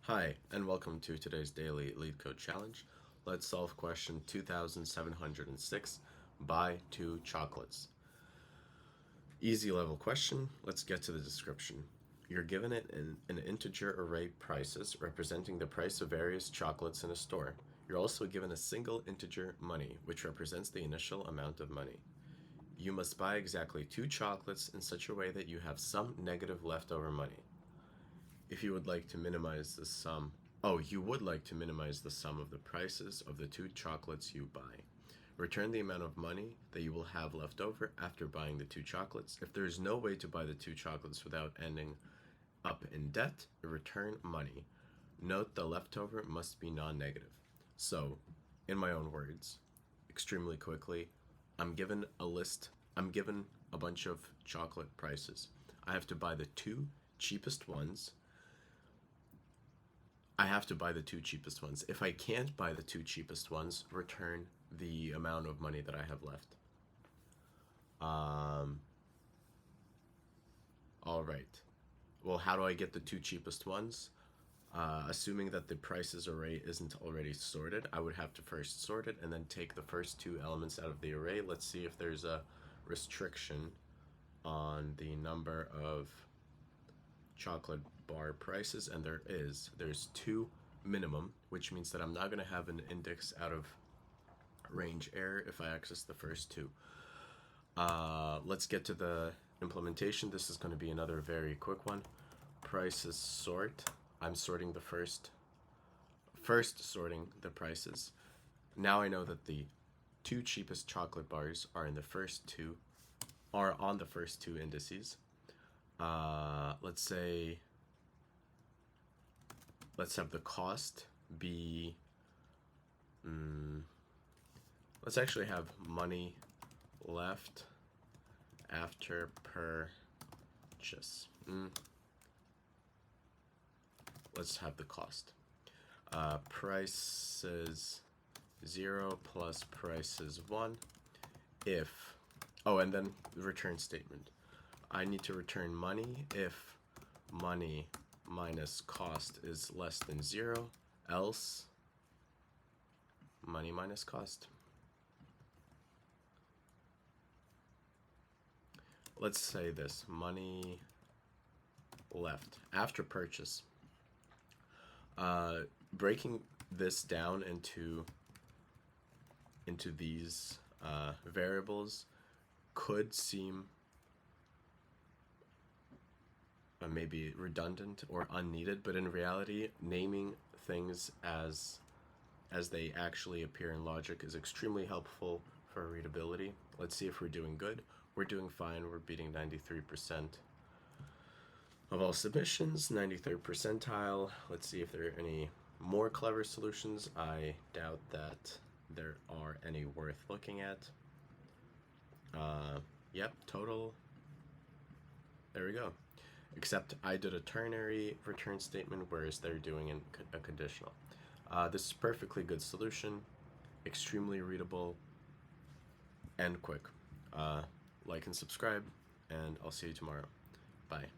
Hi, and welcome to today's daily Leetcode challenge. Let's solve question 2706. Buy 2 chocolates. Easy level question. Let's get to the description. You're given it in an integer array prices representing the price of various chocolates in a store. You're also given a single integer money, which represents the initial amount of money. You must buy exactly 2 chocolates in such a way that you have some negative leftover money. If you would like to minimize the sum, you would like to minimize the sum of the prices of the 2 chocolates you buy. Return the amount of money that you will have left over after buying the 2 chocolates. If there is no way to buy the 2 chocolates without ending up in debt, return money. Note the leftover must be non-negative. So, in my own words, extremely quickly, I'm given a bunch of chocolate prices. I have to buy the 2 cheapest ones. If I can't buy the 2 cheapest ones, return the amount of money that I have left. All right. Well, how do I get the 2 cheapest ones? Assuming that the prices array isn't already sorted, I would have to first sort it and then take the first 2 elements out of the array. Let's see if there's a restriction on the number of chocolate bar prices, and there is. There's 2 minimum, which means that I'm not going to have an index out of range error if I access the first 2. Let's get to the implementation. This is going to be another very quick one. Prices sort. I'm sorting the first sorting the prices. Now I know that the 2 cheapest chocolate bars are on the first 2 indices. Let's have the cost be, let's actually have money left after purchase. Let's have the cost. Prices 0 plus prices 1 if, and then the return statement. I need to return money if money minus cost is less than 0, else money minus cost. Let's say this, money left after purchase. Breaking this down into these variables could seem maybe redundant or unneeded, but in reality, naming things as they actually appear in logic is extremely helpful for readability. Let's see if we're doing good. We're doing fine. We're beating 93% of all submissions, 93rd percentile. Let's see if there are any more clever solutions. I doubt that there are any worth looking at. Yep, total. There we go. Except I did a ternary return statement, whereas they're doing a conditional. This is a perfectly good solution, extremely readable, and quick. Like and subscribe, and I'll see you tomorrow. Bye.